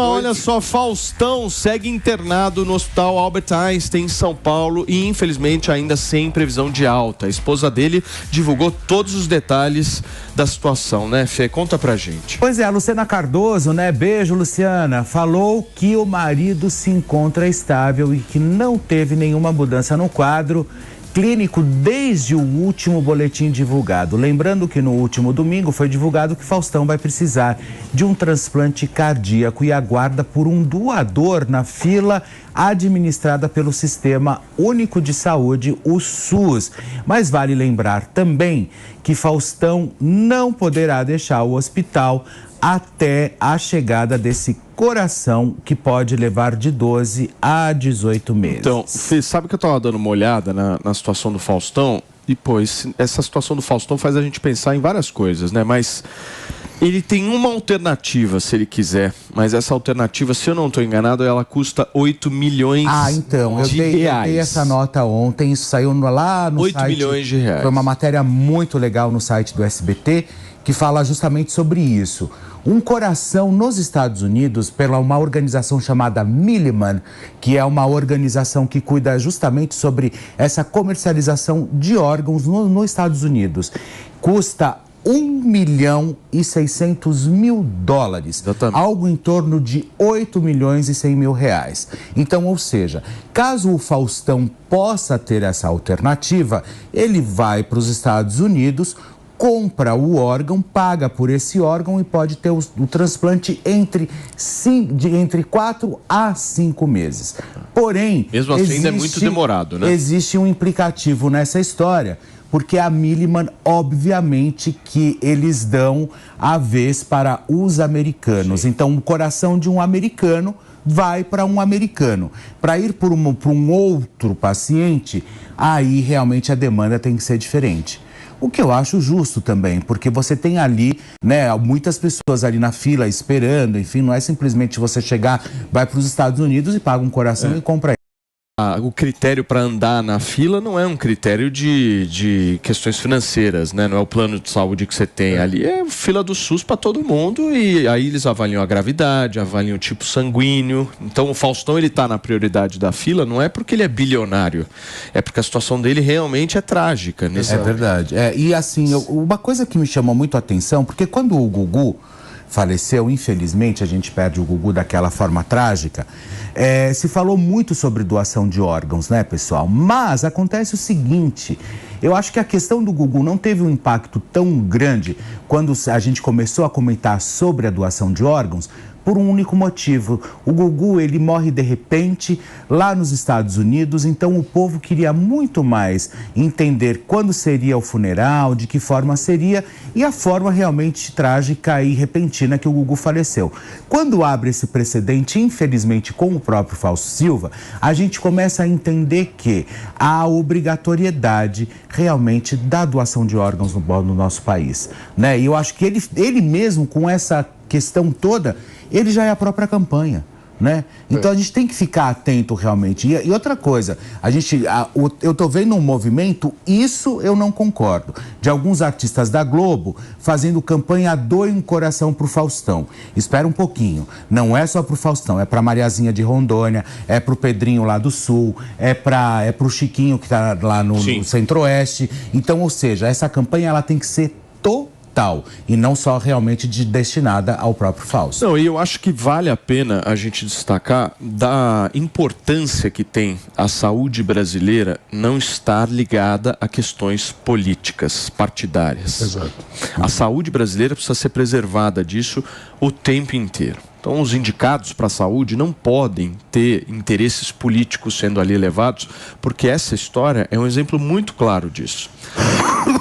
Olha só, Faustão segue internado no Hospital Albert Einstein, em São Paulo, e infelizmente ainda sem previsão de alta. A esposa dele divulgou todos os detalhes da situação, né, Fê? Conta pra gente. Pois é, a Luciana Cardoso, né? Beijo, Luciana. Falou que o marido se encontra estável e que não teve nenhuma mudança no quadro clínico desde o último boletim divulgado. Lembrando que no último domingo foi divulgado que Faustão vai precisar de um transplante cardíaco e aguarda por um doador na fila administrada pelo Sistema Único de Saúde, o SUS. Mas vale lembrar também que Faustão não poderá deixar o hospital até a chegada desse coração, que pode levar de 12 a 18 meses. Então, Fê, sabe que eu estava dando uma olhada na situação do Faustão? E, pô, essa situação do Faustão faz a gente pensar em várias coisas, né? Mas ele tem uma alternativa, se ele quiser. Mas essa alternativa, se eu não estou enganado, ela custa 8 milhões de reais. Eu dei essa nota ontem, isso saiu lá no 8 site. 8 milhões de reais. Foi uma matéria muito legal no site do SBT, que fala justamente sobre isso. Um coração nos Estados Unidos, pela uma organização chamada Milliman, que é uma organização que cuida justamente sobre essa comercialização de órgãos nos Estados Unidos, custa $1.600.000, algo em torno de 8 milhões e 100 mil reais. Então, ou seja, caso o Faustão possa ter essa alternativa, ele vai para os Estados Unidos, compra o órgão, paga por esse órgão e pode ter o transplante entre 4 a 5 meses. Porém, mesmo assim ainda é muito demorado, né? Existe um implicativo nessa história, porque a Milliman, obviamente, que eles dão a vez para os americanos. Sim. Então, o coração de um americano vai para um americano. Para ir para um outro paciente, aí realmente a demanda tem que ser diferente. O que eu acho justo também, porque você tem ali, né, muitas pessoas ali na fila esperando, enfim, não é simplesmente você chegar, vai para os Estados Unidos e paga um coração e compra ele. O critério para andar na fila não é um critério de questões financeiras, né? Não é o plano de saúde que você tem ali, é fila do SUS para todo mundo, e aí eles avaliam a gravidade, avaliam o tipo sanguíneo. Então o Faustão, ele está na prioridade da fila, não é porque ele é bilionário, é porque a situação dele realmente é trágica. É verdade. E assim, uma coisa que me chamou muito a atenção, porque quando o Gugu faleceu, infelizmente, a gente perde o Gugu daquela forma trágica, se falou muito sobre doação de órgãos, né, pessoal? Mas acontece o seguinte, eu acho que a questão do Gugu não teve um impacto tão grande quando a gente começou a comentar sobre a doação de órgãos, por um único motivo. O Gugu, ele morre de repente lá nos Estados Unidos, então o povo queria muito mais entender quando seria o funeral, de que forma seria, e a forma realmente trágica e repentina que o Gugu faleceu. Quando abre esse precedente, infelizmente, com o próprio Fausto Silva, a gente começa a entender que há obrigatoriedade realmente da doação de órgãos no nosso país, né? E eu acho que ele mesmo, com essa questão toda, ele já é a própria campanha, né? Então a gente tem que ficar atento realmente. E outra coisa, eu tô vendo um movimento, isso eu não concordo, de alguns artistas da Globo fazendo campanha Doe um Coração pro Faustão. Espera um pouquinho, não é só pro Faustão, é pra Mariazinha de Rondônia, é pro Pedrinho lá do Sul, é pro Chiquinho que tá lá no Centro-Oeste. Então, ou seja, essa campanha ela tem que ser e não só realmente destinada ao próprio Fausto. Não, e eu acho que vale a pena a gente destacar da importância que tem a saúde brasileira não estar ligada a questões políticas, partidárias. Exato. A saúde brasileira precisa ser preservada disso o tempo inteiro. Então, os indicados para a saúde não podem ter interesses políticos sendo ali levados, porque essa história é um exemplo muito claro disso.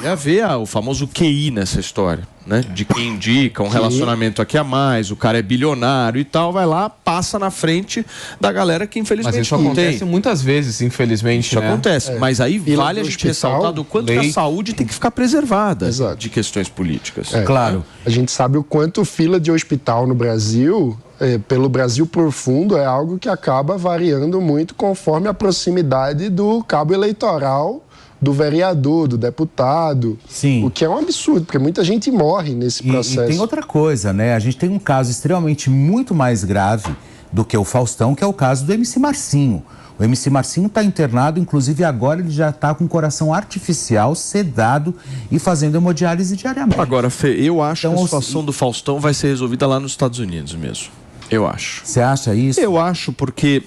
E a ver o famoso QI nessa história, né? De quem indica um relacionamento aqui a mais, o cara é bilionário e tal, vai lá, passa na frente da galera que infelizmente mas isso acontece muitas vezes, infelizmente, isso acontece, mas aí vale a gente ressaltar do quanto que a saúde tem que ficar preservada de questões políticas. Claro. A gente sabe o quanto fila de hospital no Brasil, pelo Brasil profundo, é algo que acaba variando muito conforme a proximidade do cabo eleitoral do vereador, do deputado. Sim. O que é um absurdo, porque muita gente morre nesse processo. E tem outra coisa, né? A gente tem um caso extremamente muito mais grave do que o Faustão, que é o caso do MC Marcinho. O MC Marcinho está internado, inclusive agora ele já está com o coração artificial, sedado e fazendo hemodiálise diariamente. Agora, Fê, eu acho que a situação do Faustão vai ser resolvida lá nos Estados Unidos mesmo. Eu acho. Você acha isso? Eu acho porque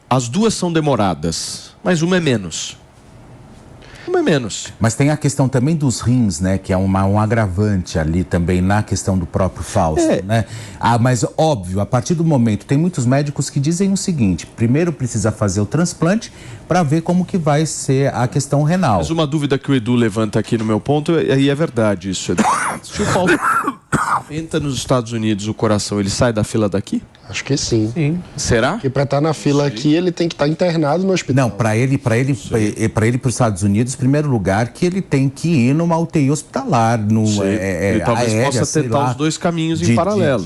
as duas são demoradas, mas uma é menos. Uma é menos. Mas tem a questão também dos rins, né? Que é um agravante ali também na questão do próprio Fausto, né? Mas óbvio, a partir do momento, tem muitos médicos que dizem o seguinte: primeiro precisa fazer o transplante para ver como que vai ser a questão renal. Mas uma dúvida que o Edu levanta aqui no meu ponto, e é verdade isso, Edu. Se o Fausto entra nos Estados Unidos, o coração, ele sai da fila daqui? Acho que sim. Será? Porque para estar na fila aqui, ele tem que estar internado no hospital. Não, para ele para os Estados Unidos, em primeiro lugar, que ele tem que ir numa UTI hospitalar, ele talvez aérea, possa tentar os dois caminhos em paralelo.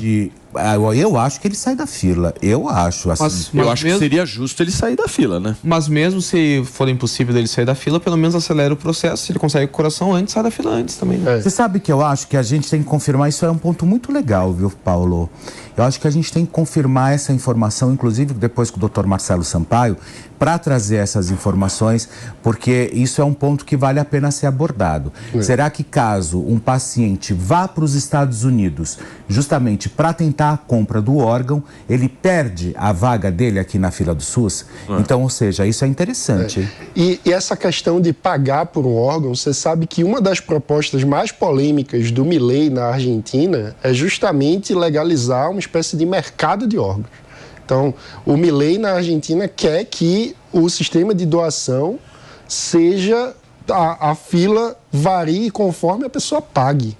Eu acho que ele sai da fila. Eu acho. Assim. Eu acho que seria justo ele sair da fila, né? Mas mesmo se for impossível dele sair da fila, pelo menos acelera o processo. Se ele consegue o coração antes, sai da fila antes também. Né? Você sabe que eu acho que a gente tem que confirmar, isso é um ponto muito legal, viu, Paulo? Eu acho que a gente tem que confirmar essa informação, inclusive depois com o Dr. Marcelo Sampaio, para trazer essas informações, porque isso é um ponto que vale a pena ser abordado. Será que caso um paciente vá para os Estados Unidos justamente para tentar a compra do órgão, ele perde a vaga dele aqui na fila do SUS? Então, ou seja, isso é interessante. E essa questão de pagar por um órgão, você sabe que uma das propostas mais polêmicas do Milei na Argentina é justamente legalizar uma espécie de mercado de órgãos. Então, o Milei na Argentina quer que o sistema de doação seja, a fila varie conforme a pessoa pague.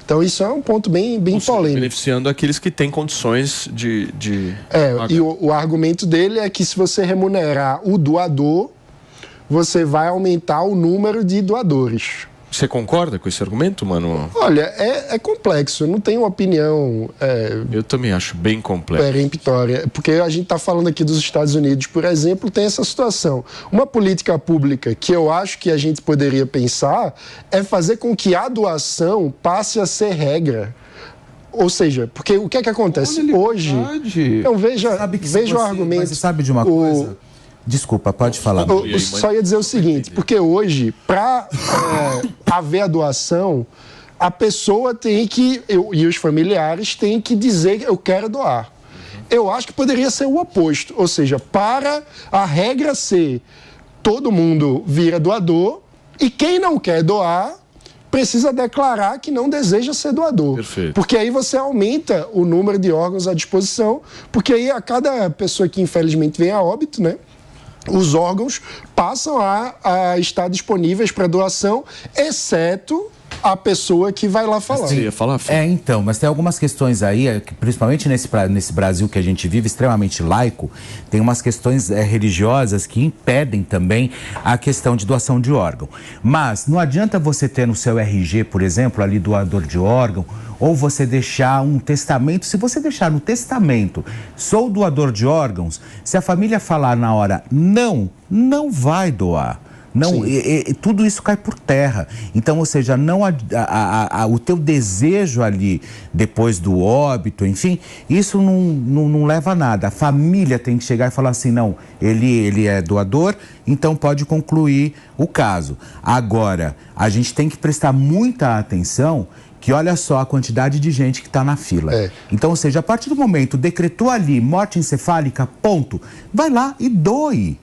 Então, isso é um ponto bem polêmico. Beneficiando aqueles que têm condições de e o argumento dele é que se você remunerar o doador, você vai aumentar o número de doadores. Você concorda com esse argumento, mano? Olha, é complexo. Eu não tenho uma opinião... eu também acho bem complexo. Peremptória. Porque a gente está falando aqui dos Estados Unidos, por exemplo, tem essa situação. Uma política pública que eu acho que a gente poderia pensar é fazer com que a doação passe a ser regra. Ou seja, porque o que é que acontece? Hoje... Então, veja o argumento... Mas você sabe de uma coisa... Desculpa, pode falar. Eu só ia dizer o seguinte, porque hoje, para haver a doação, a pessoa tem que, e os familiares têm que dizer que eu quero doar. Eu acho que poderia ser o oposto, ou seja, para a regra ser todo mundo vira doador e quem não quer doar precisa declarar que não deseja ser doador. Perfeito. Porque aí você aumenta o número de órgãos à disposição, porque aí a cada pessoa que infelizmente vem a óbito, né? Os órgãos passam a estar disponíveis para doação, exceto a pessoa que vai lá falar. Você ia falar, Fê? Então, mas tem algumas questões aí, principalmente nesse Brasil que a gente vive, extremamente laico, tem umas questões religiosas que impedem também a questão de doação de órgão. Mas não adianta você ter no seu RG, por exemplo, ali doador de órgão, ou você deixar um testamento. Se você deixar no testamento, sou doador de órgãos, se a família falar na hora não vai doar. Não, tudo isso cai por terra. Então, ou seja, o teu desejo ali, depois do óbito, enfim, isso não leva a nada. A família tem que chegar e falar assim, não, ele é doador, então pode concluir o caso. Agora, a gente tem que prestar muita atenção que olha só a quantidade de gente que está na fila. Então, ou seja, a partir do momento, decretou ali morte encefálica, ponto, vai lá e doe.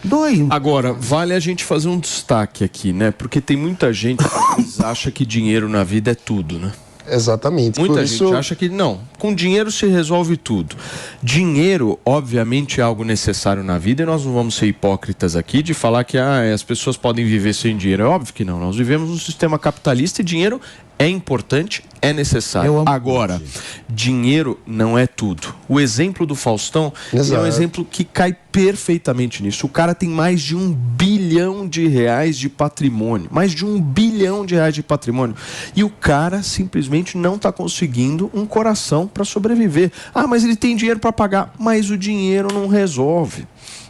Doe. Agora, vale a gente fazer um destaque aqui, né? Porque tem muita gente que acha que dinheiro na vida é tudo, né? Exatamente. Muita gente acha que não, com dinheiro se resolve tudo. Dinheiro, obviamente, é algo necessário na vida e nós não vamos ser hipócritas aqui de falar que as pessoas podem viver sem dinheiro. É óbvio que não, nós vivemos num sistema capitalista e dinheiro é importante, é necessário. Agora, dinheiro não é tudo. O exemplo do Faustão é um exemplo que cai perfeitamente nisso. O cara tem mais de R$1 bilhão de patrimônio. Mais de R$1 bilhão de patrimônio. E o cara simplesmente não está conseguindo um coração para sobreviver. Mas ele tem dinheiro para pagar. Mas o dinheiro não resolve.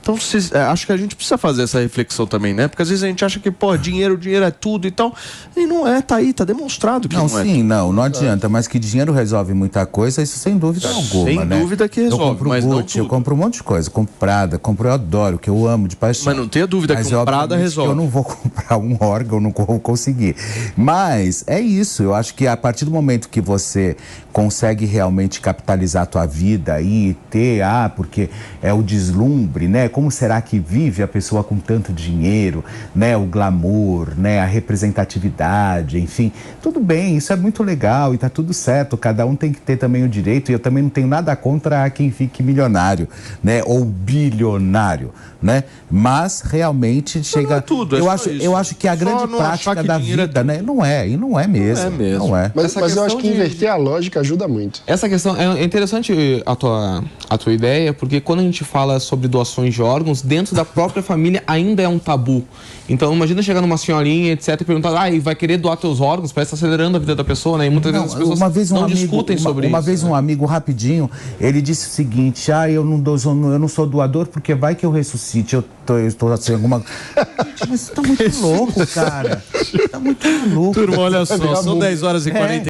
Então, acho que a gente precisa fazer essa reflexão também, né? Porque às vezes a gente acha que, pô, dinheiro é tudo e tal. E não é, tá aí, tá demonstrado que não é. Sim, não adianta, mas que dinheiro resolve muita coisa, isso sem dúvida alguma, sem né? dúvida que resolve, eu compro mas Gucci, não tudo. eu compro um monte de coisa, compro Prada, eu adoro, que eu amo de paixão. Mas não tenha dúvida que o Prada resolve. Eu não vou comprar um órgão, não vou conseguir. Mas é isso, eu acho que a partir do momento que você consegue realmente capitalizar a tua vida e ter, porque é o deslumbre, né? Como será que vive a pessoa com tanto dinheiro, né? O glamour, né? A representatividade, enfim, tudo bem, isso é muito legal e tá tudo certo, cada um tem que ter também o direito, e eu também não tenho nada contra quem fique milionário, né? Ou bilionário, né? Mas realmente chega... Não é tudo, eu acho que a grande prática da vida, né? Não é mesmo. Não é. Mas eu acho que inverter a lógica ajuda muito. Essa questão é interessante, a tua ideia, porque quando a gente fala sobre doações de órgãos, dentro da própria família ainda é um tabu. Então imagina chegar numa senhorinha, etc, e perguntar, vai querer doar teus órgãos? Parece que tá acelerando a vida da pessoa, né? E muitas vezes as pessoas não discutem sobre isso. Uma vez um amigo, rapidinho, ele disse o seguinte, eu não sou doador porque vai que eu ressuscite, eu estou assim, alguma... Mas você tá muito louco, cara. Tá muito maluco. Turma, olha só, são 10h40.